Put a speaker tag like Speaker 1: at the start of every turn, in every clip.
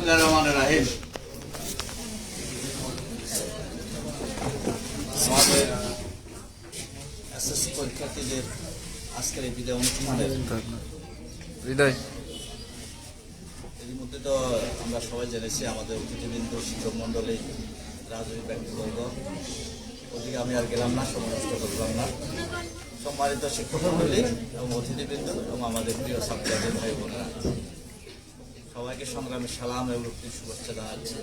Speaker 1: বিসমিল্লাহির রহমানির রহিম। আমাদের এসএসসি পরীক্ষার্থীদের আজকের এই বিদায় অনুষ্ঠানের
Speaker 2: হৃদয়
Speaker 1: এর মধ্যে তো আমরা সবাই জেনেছি আমাদের অতিথিবৃন্দ, শিক্ষক মণ্ডলী, রাজনৈতিক ব্যক্তিবর্গ, ওদিকে আমি আর গেলাম না, সময় নষ্ট করলাম না। সম্মানিত শিক্ষক মণ্ডলী এবং অতিথিবৃন্দ এবং আমাদের প্রিয় ছাত্রদের ভাই বোনেরা, সবাইকে সংগ্রামী সালাম এবং শুভেচ্ছা জানাচ্ছি।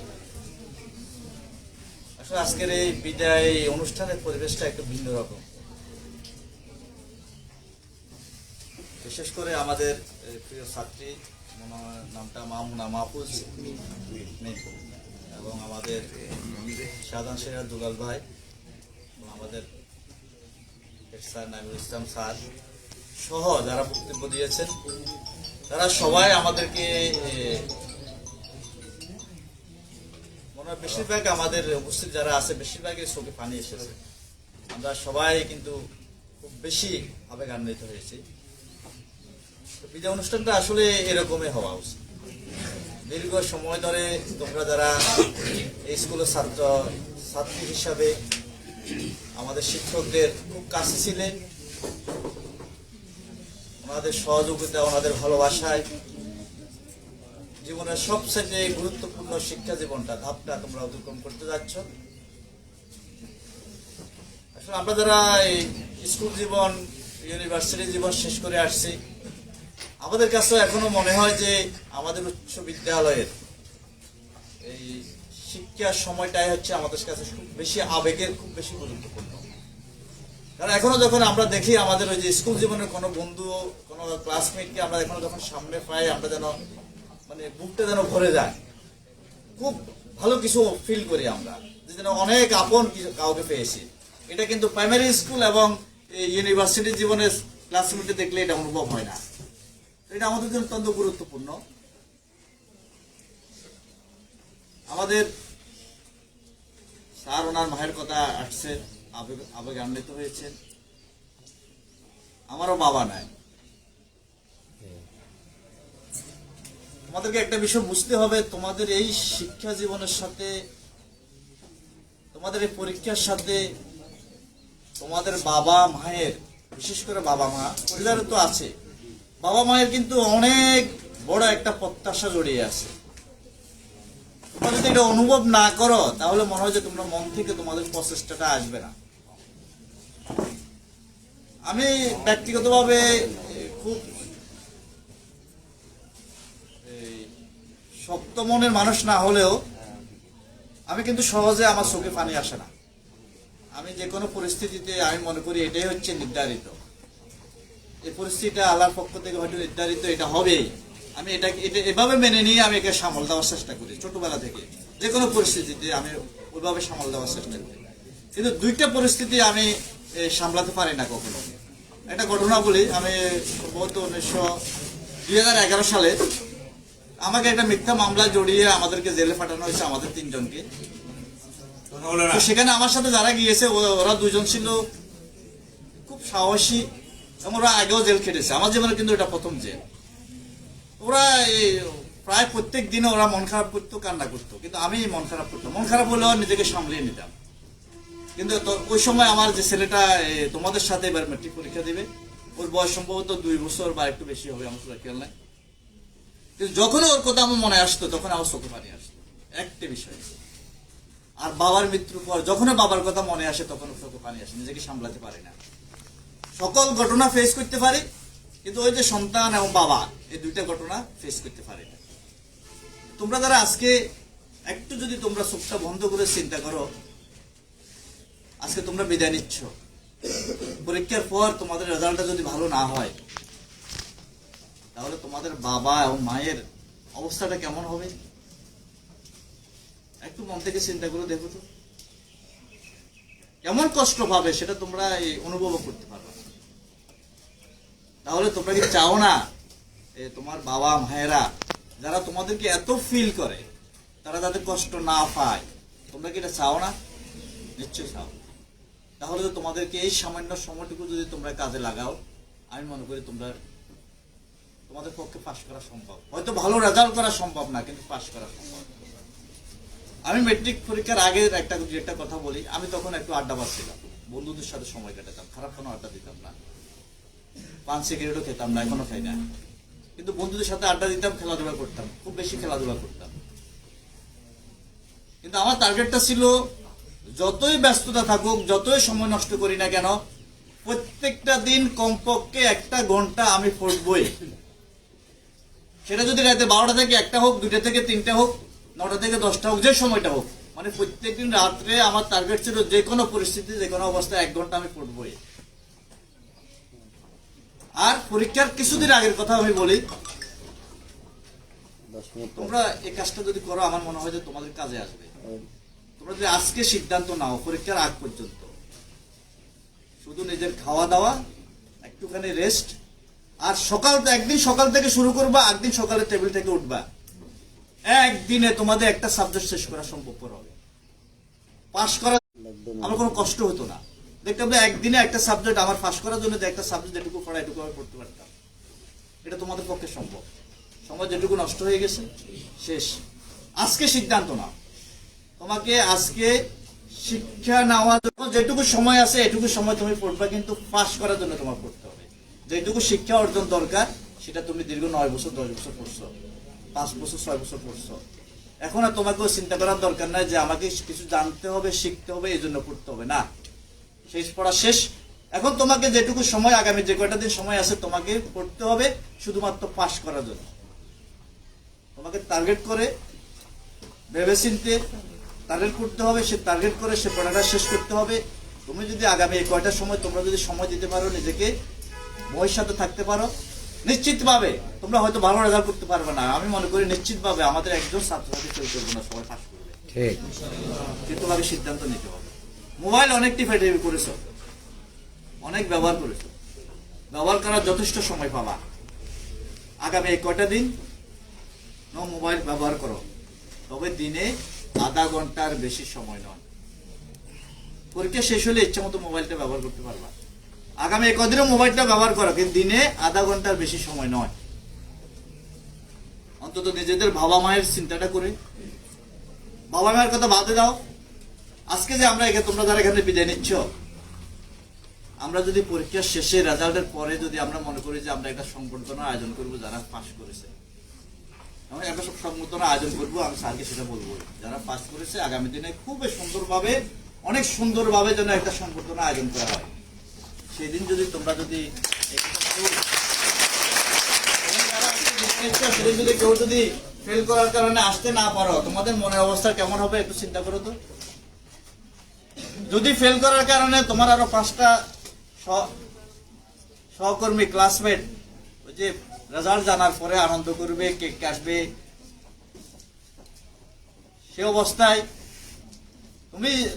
Speaker 1: আসলে আজকের এই বিদায় অনুষ্ঠানের পরিবেশটা একটু ভিন্ন রকম। বিশেষ করে আমাদের প্রিয় ছাত্রী, নামটা মামুনা মাহফুজ এবং আমাদের শাহজাহান শেরার দুলাল ভাই এবং আমাদের স্যার নাইমুল ইসলাম স্যার সহ যারা বক্তব্য দিয়েছেন, তারা সবাই আমাদেরকে মনে হয় বেশিরভাগ আমাদের উপস্থিত যারা আছে বেশিরভাগই চোখে পানি এসেছে। আমরা সবাই কিন্তু খুব বেশি আবেগান্বিত হয়েছি। বিদায় অনুষ্ঠানটা আসলে এরকমই হওয়া উচিত। দীর্ঘ সময় ধরে তোমরা যারা এই স্কুলের ছাত্রী হিসাবে আমাদের শিক্ষকদের খুব কাছে ছিলেন, ওনাদের সহযোগিতা, ওনাদের ভালোবাসায় জীবনের সবচেয়ে গুরুত্বপূর্ণ শিক্ষা জীবনটা ধাপটা তোমরা অতিক্রম করতে যাচ্ছ। আসলে আমরা যারা এই স্কুল জীবন, ইউনিভার্সিটি জীবন শেষ করে আসছি, আমাদের কাছে এখনো মনে হয় যে আমাদের উচ্চ বিদ্যালয়ের এই শিক্ষার সময়টাই হচ্ছে আমাদের কাছে খুব বেশি আবেগের, খুব বেশি গুরুত্বপূর্ণ। কারণ এখনো যখন আমরা দেখি আমাদের ওই যে স্কুল জীবনের কোনো বন্ধু, কোনো ক্লাসমেটকে আমরা এখনো যখন সামনে পাই, আমরা যেন মানে বুকটা যেন ভরে যায়, খুব ভালো কিছু ফিল করি আমরা, যে যেন অনেক আপন কাউকে পেয়েছি। এটা কিন্তু প্রাইমারি স্কুল এবং ইউনিভার্সিটি জীবনের ক্লাসমেটে দেখলে এটা অনুভব হয় না। এটা আমাদের জন্য অত্যন্ত গুরুত্বপূর্ণ। আমাদের স্যার ওনার মায়ের কথা আসছে, আবেগান্বিত হয়েছেন। আমারও বাবা নাই। তোমাদেরকে একটা বিষয় বুঝতে হবে, তোমাদের এই শিক্ষা জীবনের সাথে, তোমাদের এই পরীক্ষার সাথে তোমাদের বাবা মায়ের, বিশেষ করে বাবা মা পরিবারে তো আছে, বাবা মায়ের কিন্তু অনেক বড় একটা প্রত্যাশা জড়িয়ে আছে। তোমরা যদি এটা অনুভব না করো, তাহলে মনে হয় যে তোমরা মন থেকে তোমাদের প্রচেষ্টাটা আসবে না। আমি ব্যক্তিগতভাবে খুব শক্ত মনের মানুষ না হলেও আমি কিন্তু সহজে আমার চোখে পানি আসে না। আমি যে কোনো পরিস্থিতিতে আমি মনে করি এটাই হচ্ছে নির্ধারিত, এই পরিস্থিতিটা আল্লাহর পক্ষ থেকে হয়তো নির্ধারিত, এটা হবেই। আমি এটা এভাবে মেনে নিয়ে আমি একে সামাল দেওয়ার চেষ্টা করি। ছোটবেলা থেকে যে কোনো পরিস্থিতিতে আমি ওইভাবে সামাল দেওয়ার চেষ্টা করি। কিন্তু দুইটা পরিস্থিতি আমি সামলাতে পারি না কখনো। একটা ঘটনা বলি, আমি সম্ভবত 2011 সালে আমাকে একটা মিথ্যা মামলা জড়িয়ে আমাদেরকে জেলে পাঠানো হয়েছে, আমাদের 3 জনকে। সেখানে আমার সাথে যারা গিয়েছে ওরা 2 জন ছিল খুব সাহসী এবং ওরা আগেও জেল খেটেছে। আমার জীবনে কিন্তু এটা প্রথম জেল। ওরা প্রায় প্রত্যেক দিনে ওরা মন খারাপ করতো, কান্না করতো, কিন্তু আমি মন খারাপ করতাম। মন খারাপ হলেও নিজেকে সামলিয়ে নিতাম। কিন্তু ওই সময় আমার যে ছেলেটা তোমাদের সাথে এবার ম্যাট্রিক পরীক্ষা দেবে, ওর বয়স সম্ভবত 2 বছর বা একটু বেশি হবে, আমার সেটা খেয়াল নাই। কিন্তু যখন ওর কথা আমার মনে আসতো, তখন আমার চোখে পানি আসতো, একটা বিষয়। আর বাবার মৃত্যুর পর যখন বাবার কথা মনে আসে, তখন চোখে পানি আসে, নিজেকে সামলাতে পারি না। সকল ঘটনা ফেস করতে পারি, কিন্তু ওই যে সন্তান এবং বাবা, এই দুইটা ঘটনা ফেস করতে পারি না। তোমরা যারা আজকে একটু যদি তোমরা চোখটা বন্ধ করে চিন্তা করো, আজকে তোমরা বিদায় নিচ্ছ, পরীক্ষার পর তোমাদের রেজাল্টটা যদি ভালো না হয়, তাহলে তোমাদের বাবা এবং মায়ের অবস্থাটা কেমন হবে? একটু মন থেকে চিন্তা করে দেখো তো, কেমন কষ্ট পাবে সেটা তোমরা অনুভব করতে পারবে। তাহলে তোমরা কি চাও না তোমার বাবা মায়েরা যারা তোমাদেরকে এত ফিল করে, তারা যাতে কষ্ট না পায়? তোমরা কি এটা চাও না? নিশ্চয়ই চাও। তাহলে তো তোমাদেরকে এই সামান্য সময়টুকু যদি তোমরা কাজে লাগাও, আমি মনে করি তোমাদের পক্ষে পাস করা সম্ভব। হয়তো ভালো রেজাল্ট করা সম্ভব না, কিন্তু পাস করা সম্ভব। আমি মেট্রিক পরীক্ষার আগের একটা কথা বলি, আমি তখন একটু আড্ডাবাজ ছিলাম, বন্ধুদের সাথে সময় কাটাতাম, খারাপ কোনো আড্ডা দিতাম না, পান সিগারেটও খেতাম না, এখনো খাই না, কিন্তু বন্ধুদের সাথে আড্ডা দিতাম, খেলাধুলা করতাম, খুব বেশি খেলাধুলা করতাম। কিন্তু আমার টার্গেটটা ছিল যতই ব্যস্ততা থাকুক, যতই সময় নষ্ট করি না কেন, প্রত্যেকটা দিন কমপক্ষে 1 ঘন্টা আমি পড়বই। সেটা যদি রাতে 12টা থেকে 1টা হোক, 2টা থেকে 3টা হোক, 9টা থেকে 10টা হোক, যে সময়টা হোক, মানে প্রত্যেকদিন রাত্রে আমার টার্গেট ছিল যে কোনো পরিস্থিতি, যে কোনো অবস্থায় 1 ঘন্টা আমি পড়বই। আর পরীক্ষার কিছুদিন আগের কথা আমি বলি, তোমরা এই কাজটা যদি করো আমার মনে হয় যে তোমাদের কাজে আসবে। তোমরা যদি আজকে সিদ্ধান্ত নাও পরীক্ষার আগ পর্যন্ত শুধু নিজের খাওয়া দাওয়া, একটুখানি রেস্ট, আর একদিন সকাল থেকে শুরু করবা, একদিন সকালে টেবিল থেকে উঠবা, একদিনে তোমাদের একটা সাবজেক্ট শেষ করা সম্ভব হবে। পাশ করা আমার কোনো কষ্ট হতো না। দেখতে হবে একদিনে একটা সাবজেক্ট, আমার পাশ করার জন্য যে একটা সাবজেক্ট যেটুকু পড়া এটুকু আমি পড়তে পারতাম, এটা তোমাদের পক্ষে সম্ভব। সময় যেটুকু নষ্ট হয়ে গেছে শেষ। আজকে সিদ্ধান্ত নাও, তোমাকে আজকে শিক্ষা নেওয়ার জন্য যেটুকু সময় আছে এটুকু সময় তুমি পড়বা, কিন্তু পাস করার জন্য তোমার পড়তে হবে। যেটুকু শিক্ষা অর্জন দরকার সেটা তুমি দীর্ঘ 9 বছর 10 বছর পড়ছো, 5 বছর 6 বছর পড়ছো। এখন আর তোমাকেও চিন্তা করার দরকার নাই যে আমাকে কিছু জানতে হবে, শিখতে হবে, এই জন্য পড়তে হবে না। শেষ পড়া শেষ। এখন তোমাকে যেটুকু সময়, আগামী যে কয়টা দিন সময় আছে তোমাকে পড়তে হবে শুধুমাত্র পাস করার জন্য। তোমাকে টার্গেট করে ভেবেচিন্তে টার্গেট করতে হবে, সে টার্গেট করে সে পড়াটা শেষ করতে হবে। তুমি যদি আগামী এই কয়টা সময় তোমরা যদি সময় দিতে পারো, নিজেকে বইয়ের সাথে থাকতে পারো, নিশ্চিতভাবে তোমরা হয়তো ভালো রেজাল্ট করতে পারবে না। আমি মনে করি নিশ্চিতভাবে আমাদের একজন ছাত্রছাত্রী ফেল করবো না, সবাই পাস করবে।
Speaker 2: ঠিক।
Speaker 1: কিন্তু ভাবে সিদ্ধান্ত নিতে হবে। মোবাইল অনেক টিপাটিপি করেছো, অনেক ব্যবহার করেছো, ব্যবহার করার যথেষ্ট সময় পাবা। আগামী এই কয়টা দিন মোবাইল ব্যবহার করো, তবে দিনে আধা ঘন্টার বেশি সময় নয়। পরীক্ষা শেষ হলে ইচ্ছা মতো মোবাইলটা ব্যবহার করতে পারবা। আগামী কদিনও মোবাইলটা ব্যবহার করো, কিন্তু দিনে আধা ঘন্টার বেশি সময় নয়। অন্তত নিজেদের বাবা মায়ের চিন্তাটা করে, বাবা মায়ের কথা বাদে দাও। আজকে যে আমরা তোমরা যারা এখানে বিদায় নিচ্ছ, আমরা যদি পরীক্ষার শেষে রেজাল্টের পরে যদি আমরা মনে করি যে আমরা একটা সংবর্ধনার আয়োজন করবো যারা পাস করেছে, আমরা একটা সংবর্ধনার আয়োজন করবো, আমি স্যারকে সেটা বলবো, যারা পাস করেছে আগামী দিনে খুবই সুন্দরভাবে, অনেক সুন্দরভাবে যেন একটা সংবর্ধনার আয়োজন করা হয়। সেই দিন যদি তোমরা যদি সেদিন যদি কেউ যদি ফেল করার কারণে আসতে না পারো, তোমাদের মনের অবস্থা কেমন হবে একটু চিন্তা করো তো। যদি ফেল করার কারণে তোমার আরো 5টা সহকর্মী ক্লাসমেট ওই যে রেজাল্ট জানার পরে আনন্দ করবে, কেক কাটবে, সে অবস্থায়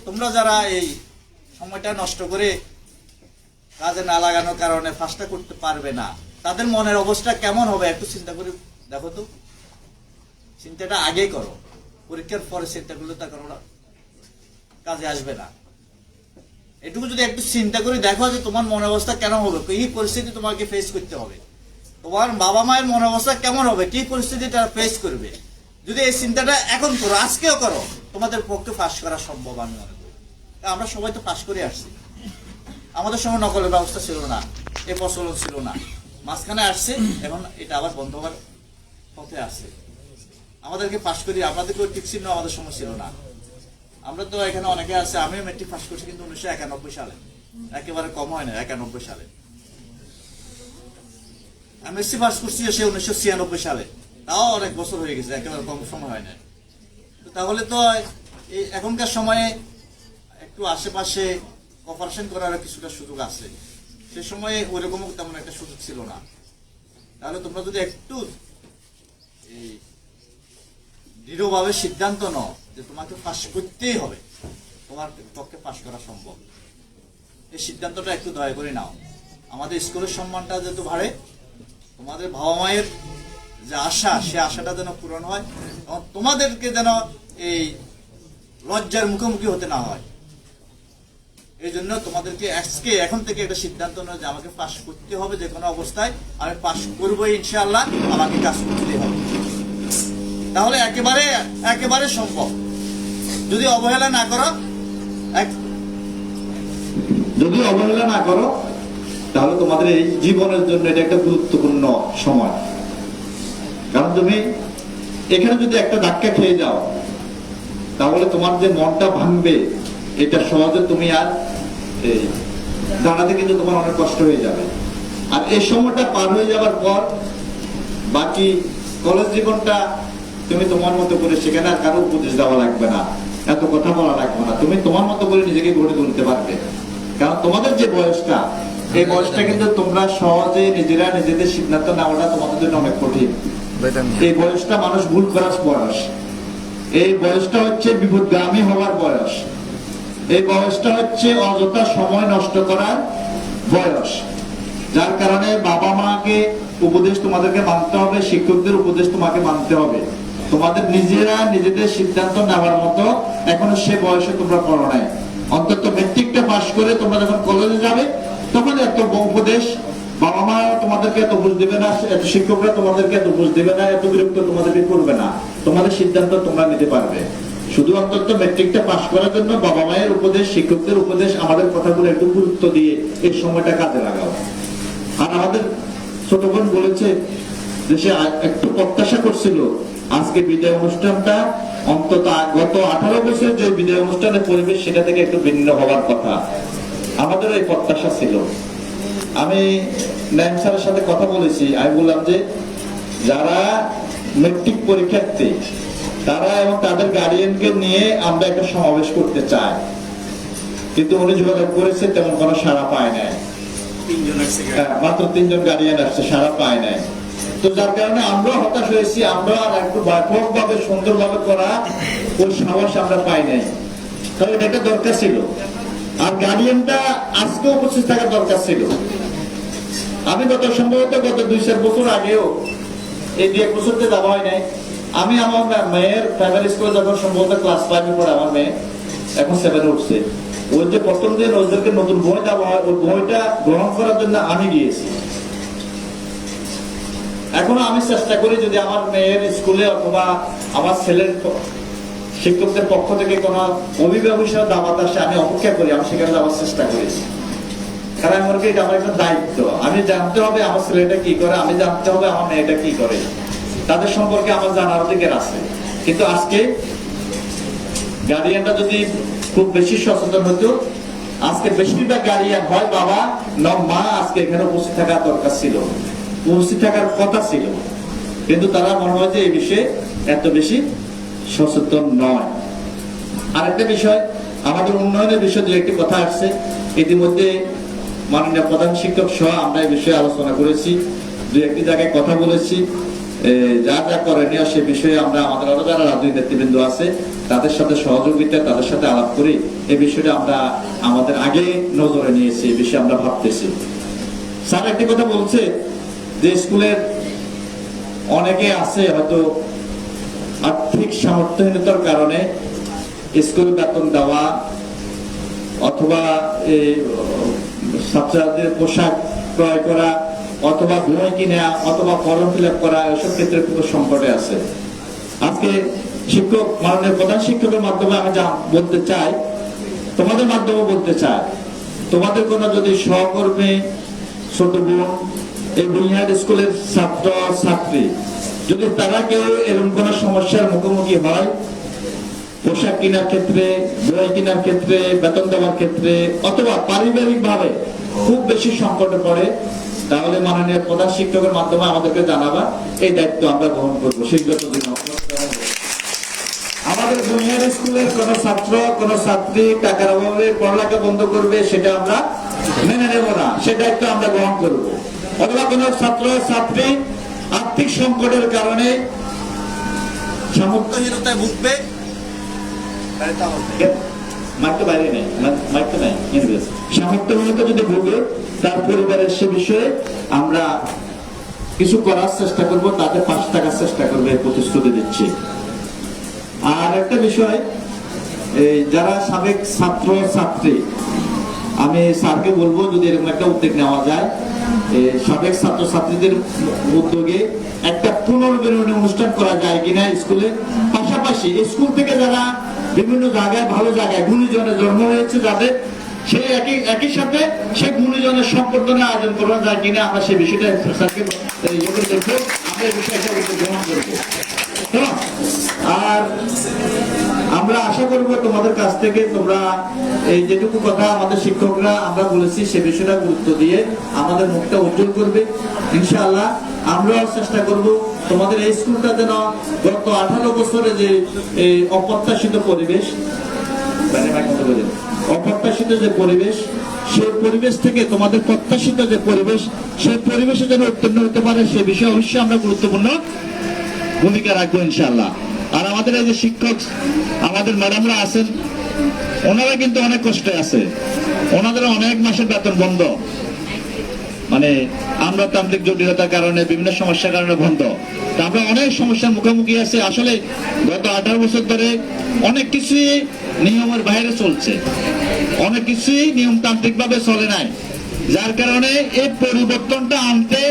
Speaker 1: তোমরা যারা এই সময়টা নষ্ট করে কাজে না লাগানোর কারণে ফার্স্টটা করতে পারবে না, তাদের মনের অবস্থা কেমন হবে একটু চিন্তা করে দেখো তো। চিন্তাটা আগেই করো, পরীক্ষার পরে চিন্তা করলে তা কোনো কাজে আসবে না। এটুকু যদি একটু চিন্তা করে দেখো যে তোমার মনের অবস্থা কেমন হবে, কি পরিস্থিতি তোমাকে ফেস করতে হবে, তোমার বাবা মায়ের মনের অবস্থা কেমন হবে, কি পরিস্থিতি তারা ফেস করবে, যদি এই চিন্তাটা এখন করো, আজকেও করো, তোমাদের পক্ষে পাস করা সম্ভব আমি মনে করি। আমরা সবাই তো পাস করে আসছি, আমাদের সঙ্গে নকলের ব্যবস্থা ছিল না, এ প্রচলন ছিল না, মাঝখানে আসছে, এখন এটা আবার বন্ধ হওয়ার পথে আসছে। আমাদেরকে পাস করি, আমাদেরকেও ঠিক ছিল, আমাদের সময় ছিল না। আমরা তো এখানে অনেকে আছে, আমিও মেট্রিক পাস করছি কিন্তু 1991 সালে, একেবারে কম হয় না, 91 সালে। এমএসসি পাস করছি সে 1996 সালে, তাও অনেক বছর হয়ে গেছে, একেবারে কম সময় হয় না। তাহলে তো এই এখনকার সময়ে একটু আশেপাশে অপারেশন করার কিছুটা সুযোগ আছে, সে সময়ে ওইরকম তেমন একটা সুযোগ ছিল না। তাহলে তোমরা যদি একটু এই দৃঢ়ভাবে সিদ্ধান্ত নাও যে তোমাকে পাস করতেই হবে, তোমার পক্ষে পাস করা সম্ভব, এই সিদ্ধান্তটা একটু দয়া করে নাও। আমাদের স্কুলের সম্মানটা যেহেতু বাড়ে, তোমাদের বাবা মায়ের যে আশা, সে আশাটা যেন পূরণ হয়, এবং তোমাদেরকে যেন এই লজ্জার মুখোমুখি হতে না হয়। এই জন্য তোমাদেরকে আজকে এখন থেকে একটা সিদ্ধান্ত নাও যে আমাকে পাস করতে হবে, যে কোনো অবস্থায় আমি পাস করবো ইনশাআল্লাহ, আমাকে কাজ করতেই হবে। তাহলে একেবারে সম্ভব। যদি অবহেলা না করো যদি অবহেলা না করো তাহলে তোমাদের এই জীবনের জন্য এটা একটা গুরুত্বপূর্ণ সময়। কারণ তুমি এখানে যদি একটা ধাক্কা খেয়ে যাও তাহলে তোমার যে মনটা ভাঙবে এটা সহজে তুমি আর দাঁড়াতে কিন্তু তোমার অনেক কষ্ট হয়ে যাবে। আর এই সময়টা পার হয়ে যাওয়ার পর বাকি কলেজ জীবনটা তুমি তোমার মতো করে, সেখানে আর কারো উপদেশ দেওয়া লাগবে না, এত কথা বলা লাগবে না, তুমি তোমার মতো করে নিজেকে গড়ে তুলতে পারবে। কারণ তোমাদের যে বয়সটা, এই বয়সটা কিন্তু তোমরা সহজে নিজেরা নিজেদের সিদ্ধান্ত নেওয়াটা তোমাদের জন্য অনেক কঠিন। এই বয়সটা মানুষ ভুল করার বয়স, এই বয়সটা হচ্ছে বিপদগামী হওয়ার বয়স, এই বয়সটা হচ্ছে অযথা সময় নষ্ট করার বয়স। যার কারণে বাবা মাকে উপদেশ তোমাদেরকে মানতে হবে, শিক্ষকদের উপদেশ তোমাকে মানতে হবে। তোমাদের নিজেরা নিজেদের সিদ্ধান্ত নেওয়ার মতো এখনো সে বয়সে তোমরা পড়ো নাই। অন্তত মেট্রিকটা পাস করে তোমরা যখন কলেজে যাবে তখন এত উপদেশ বাবা মা তোমাদেরকে এত বুঝ দেবে না, এত শিক্ষকরা তোমাদেরকে এত বুঝ দেবে না, এত বিরক্ত তোমাদেরকে করবে না। তোমাদের সিদ্ধান্ত তোমরা নিতে পারবে। শুধু অন্তত মেট্রিকটা পাস করার জন্য বাবা মায়ের উপদেশ, শিক্ষকদের উপদেশ, আমাদের কথাগুলো একটু গুরুত্ব দিয়ে এই সময়টা কাজে লাগাও। আর আমাদের ছোট বোন বলেছে যে সে একটু প্রত্যাশা করছিল আজকে বিদায় অনুষ্ঠানটা অন্তত গত 18 বছর যে বিদায় অনুষ্ঠানের পরিবেশ সেটা থেকে একটু ভিন্ন হওয়ার কথা। আমাদের এই প্রত্যাশা ছিল। আমি নাইম স্যারের সাথে কথা বলেছি, আমি বললাম যে যারা মেট্রিক পরীক্ষার্থী তারা এবং তাদের গার্ডিয়ানকে নিয়ে আমরা একটা সমাবেশ করতে চাই, কিন্তু উনি যোগাযোগ করেছে তেমন কোনো সাড়া পায় নাই। মাত্র 3 জন গার্ডিয়ান আসছে, সাড়া পায় নাই। তো যার কারণে আমরা হতাশ হয়েছি, আমরা আর একটু ব্যাপকভাবে সুন্দরভাবে করা ওই সাহস আমরা পাই নাই। তবে এটা দরকার ছিল, আর গার্ডিয়ানটা আজকে উপস্থিত থাকার দরকার ছিল। আমি সম্ভবত গত 2-4 বছর আগেও এই 2-1 বছরতে যাওয়া হয় নাই। আমি আমার মেয়ের প্রাইমারি স্কুলে যখন সম্ভবত ক্লাস 5-এ পড়ে, আমার মেয়ে এখন 7-এ উঠছে, ওই যে প্রথম দিন ওদেরকে নতুন বই দেওয়া হয়, ওই বইটা গ্রহণ করার জন্য আমি গিয়েছি। এখনো আমি চেষ্টা করি যদি আমার মেয়ের স্কুলে অথবা আমার ছেলের শিক্ষকদের পক্ষ থেকে কোনো অভিভাবক হিসেবে দাওয়াত আসে, আমি অপেক্ষা করি, আমি সেখানে যাওয়ার চেষ্টা করি। কারণ আমার এটা আমার একটা দায়িত্ব, আমি জানতে হবে আমার ছেলেটা কি করে, আমি জানতে হবে আমার মেয়েটা কি করে, তাদের সম্পর্কে আমার জানার অধিকার আছে। কিন্তু আজকে গার্ডিয়ানরা যদি খুব বেশি সচেতন হতো, আজকে বেশিরভাগ গার্ডিয়ান হয় বাবা না মা আজকে এখানে উপস্থিত থাকার দরকার ছিল, উপস্থিত থাকার কথা ছিল, কিন্তু তারা মনে হয় যে এই বিষয়ে এত বেশি সচেতন নয়। আরেকটা বিষয়, আমাদের উন্নয়নের বিষয়ে 2-1টি কথা আসছে। ইতিমধ্যে মাননীয় প্রধান শিক্ষক সহ আমরা এই বিষয়ে আলোচনা করেছি, 2-1টি জায়গায় কথা বলেছি। যা যা করণীয় সে বিষয়ে আমরা আমাদের আরো যারা রাজনৈতিক নেতৃবৃন্দ আছে তাদের সাথে সহযোগিতা, তাদের সাথে আলাপ করি এই বিষয়টা আমরা আমাদের আগে নজরে নিয়েছি, এই বিষয়ে আমরা ভাবতেছি। স্যার একটি কথা বলছে যে স্কুলের অনেকে আছে হয়তো আর্থিক সামর্থ্যহীনতার কারণে স্কুল বেতন দেওয়া অথবা ছাত্রদের পোশাক ক্রয় করা অথবা বই কিনা অথবা ফর্ম ফিল আপ করা, এসব ক্ষেত্রে খুব সংকটে আছে। আজকে শিক্ষক মাননীয় প্রধান শিক্ষকের মাধ্যমে আমি যা বলতে চাই, তোমাদের মাধ্যমে বলতে চাই, তোমাদের কোনো যদি সহকর্মী ছোট বোন এই বুনিয়াদ স্কুলের ছাত্র ছাত্রী যদি তারা কেউ এরকম কোন সমস্যার মুখোমুখি হয়, পোশাক কেনার ক্ষেত্রে, বই কেনার ক্ষেত্রে, বেতন দেওয়ার ক্ষেত্রে অথবা পারিবারিক ভাবে খুব বেশি সংকটে পড়ে, তাহলে মাননীয় প্রধান শিক্ষকের মাধ্যমে আমাদেরকে জানাবা, এই দায়িত্ব আমরা গ্রহণ করবো শীঘ্রত দিন। আমাদের বুনিয়াদ স্কুলের কোন ছাত্র কোন ছাত্রী টাকার অভাবে পড়ালেখা বন্ধ করবে সেটা আমরা মেনে নেব না, সে দায়িত্ব আমরা গ্রহণ করবো। অথবা কোন ছাত্র ছাত্রী আর্থিক সংকটের কারণে সামর্থ্যহীনতায় ভুগবে, সামর্থ্যহীনতা যদি ভুগে তার পরিবারের সে বিষয়ে আমরা কিছু করার চেষ্টা করব, তাদের পাশে থাকার চেষ্টা করবে, প্রতিশ্রুতি দিচ্ছি। আর একটা বিষয়, যারা সাবেক ছাত্র ছাত্রী, আমি স্যারকে বলবো যদি এরকম একটা উদ্যোগ নেওয়া যায়, সাবেক ছাত্র ছাত্রীদের উদ্যোগে একটা পুনর্মিলনী অনুষ্ঠান করা যায় কিনা স্কুলে, পাশাপাশি
Speaker 3: পাশাপাশি স্কুল থেকে যারা বিভিন্ন জায়গায় ভালো জায়গায় গুণীজনের জন্ম হয়েছে যাদের, সে একই সাথে সে গুণীজনের সম্বর্ধনা আয়োজন করা যায় কিনা আমরা সেই বিষয়টা স্যারকে দেখবো, আমরা এই বিষয়টা গ্রহণ করবো। আর আমরা আশা করব তোমাদের কাছ থেকে তোমরা এই যেটুকু কথা আমাদের শিক্ষকরা আমরা বলেছি সে বিষয়টা গুরুত্ব দিয়ে আমাদের মুখটা উজ্জ্বল করবে ইনশাআল্লাহ। আমরাও চেষ্টা করব তোমাদের এই স্কুলটা যেন গত 18 বছরে যে এই অপ্রত্যাশিত পরিবেশ, অপ্রত্যাশিত যে পরিবেশ, সেই পরিবেশ থেকে তোমাদের প্রত্যাশিত যে পরিবেশ, সেই পরিবেশে যেন উত্তীর্ণ হতে পারে সে বিষয়ে অবশ্যই আমরা গুরুত্বপূর্ণ ভূমিকা রাখবো ইনশাআল্লাহ। আর আমাদের এই যে শিক্ষক আমাদের ম্যাডামরা আছেন, ওনারা কিন্তু অনেক কষ্টে আছে, ওনাদের অনেক মাসের বেতন বন্ধ, মানে আমলাতান্ত্রিক জটিলতার কারণে বিভিন্ন সমস্যার কারণে বন্ধ। তা আমরা অনেক সমস্যার মুখোমুখি আছি। আসলে গত 18 বছর ধরে অনেক কিছুই নিয়মের বাইরে চলছে, অনেক কিছুই নিয়মতান্ত্রিক ভাবে চলে নাই, যার কারণে এই পরিবর্তনটা আনতে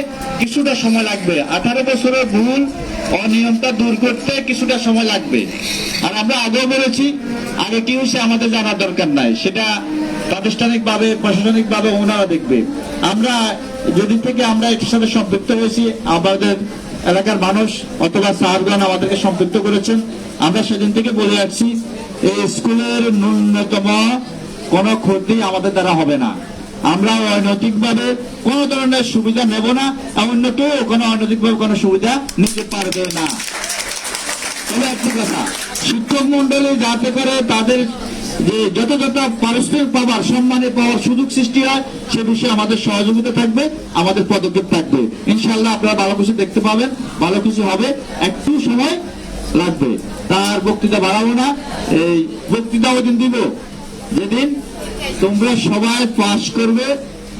Speaker 3: কিছুটা সময় লাগবে। 18 বছরের ভুল অনিয়মতা দূর করতে কিছুটা সময় লাগবে। আর আমরা আগেও বলেছি, আগে কি হয়েছে আমাদের জানার দরকার নাই, সেটা প্রাতিষ্ঠানিক ভাবে প্রশাসনিক ভাবে ওনারা দেখবে। আমরা যেদিন থেকে আমরা এটার সাথে সম্পৃক্ত হয়েছি, আমাদের এলাকার মানুষ অথবা স্যারগণ আমাদেরকে সম্পৃক্ত করেছেন, আমরা সেদিন থেকে বলে আসছি এই স্কুলের ন্যূনতম কোনো ক্ষতি আমাদের দ্বারা হবে না। আমরা অনৈতিকভাবে কোন ধরনের সুবিধা নেব না, এমন কেউ কোনো অনৈতিকভাবে কোনো সুবিধা নিতে পারবে না। তবে একটি কথা, শিক্ষক মন্ডলী যাতে করে তাদের যে যথাযথ পারিশ্রমিক পাওয়ার, সম্মানে পাওয়ার সুযোগ সৃষ্টি হয় সে বিষয়ে আমাদের সহযোগিতা থাকবে, আমাদের পদক্ষেপ থাকবে। ইনশাআল্লাহ আপনারা ভালো কিছু দেখতে পাবেন, ভালো কিছু হবে, একটু সময় লাগবে। তার বক্তৃতা বাড়াবো না, এই বক্তৃতা ওই দিন দিব যেদিন তোমরা সবাই পাস করবে।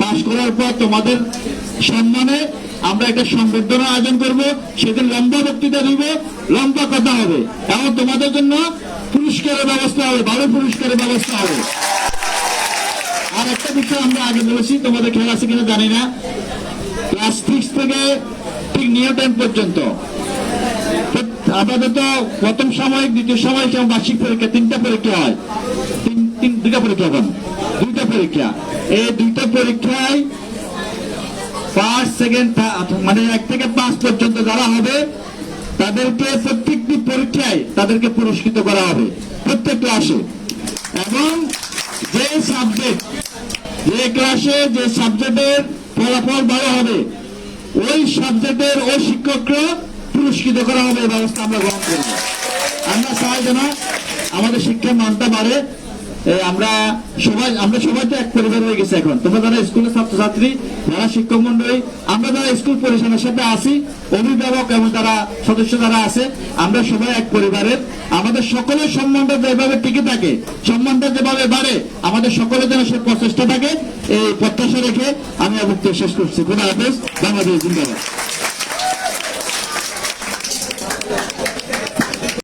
Speaker 3: পাস করার পর তোমাদের সম্মানে আমরা একটা সংবর্ধনা আয়োজন করব, সেদিন লম্বা বক্তৃতা দিব, লম্বা কথা হবে এবং তোমাদের জন্য পুরস্কারের ব্যবস্থা হবে, ভালো পুরস্কারের ব্যবস্থা হবে। আর একটা বিষয় আমরা আগে বলেছি, তোমাদের খেয়াল আছে কিনা জানি না, ক্লাস 6 থেকে ঠিক নিউ 10 পর্যন্ত আপাতত প্রথম সাময়িক, দ্বিতীয় সাময়িক এবং বার্ষিক পরীক্ষা 3টা পরীক্ষা হয়। দুইটা পরীক্ষা এখন, দুইটা পরীক্ষা। এই দুইটা পরীক্ষায় ফার্স্ট, সেকেন্ড, মানে 1 থেকে 5 পর্যন্ত যারা হবে তাদেরকে প্রত্যেকটি পরীক্ষায় তাদেরকে পুরস্কৃত করা হবে প্রত্যেক ক্লাসে। এবং যে সাবজেক্ট, যে ক্লাসে যে সাবজেক্টের ফলাফল ভালো হবে ওই সাবজেক্টের ওই শিক্ষকরা পুরস্কৃত করা হবে, এই ব্যবস্থা আমরা গ্রহণ করব। আমরা চাই যেন আমাদের শিক্ষার মানটা বাড়ে। আমরা সবাই তো এক পরিবার হয়ে গেছে এখন। তোমরা যারা স্কুলের ছাত্রছাত্রী, যারা শিক্ষক মন্ডলী, আমরা যারা স্কুল পরিচালনার সাথে আছি, অভিভাবক এবং যারা সদস্য যারা আছে, আমরা সবাই এক পরিবারের। আমাদের সকলের সম্মানটা যেভাবে টিকে থাকে, সম্মানটা যেভাবে বাড়ে, আমাদের সকলের যেন সে প্রচেষ্টা থাকে, এই প্রত্যাশা রেখে আমি বক্তব্য শেষ করছি। খোদা হাফেজ। বাংলাদেশ জিন্দাবাদ।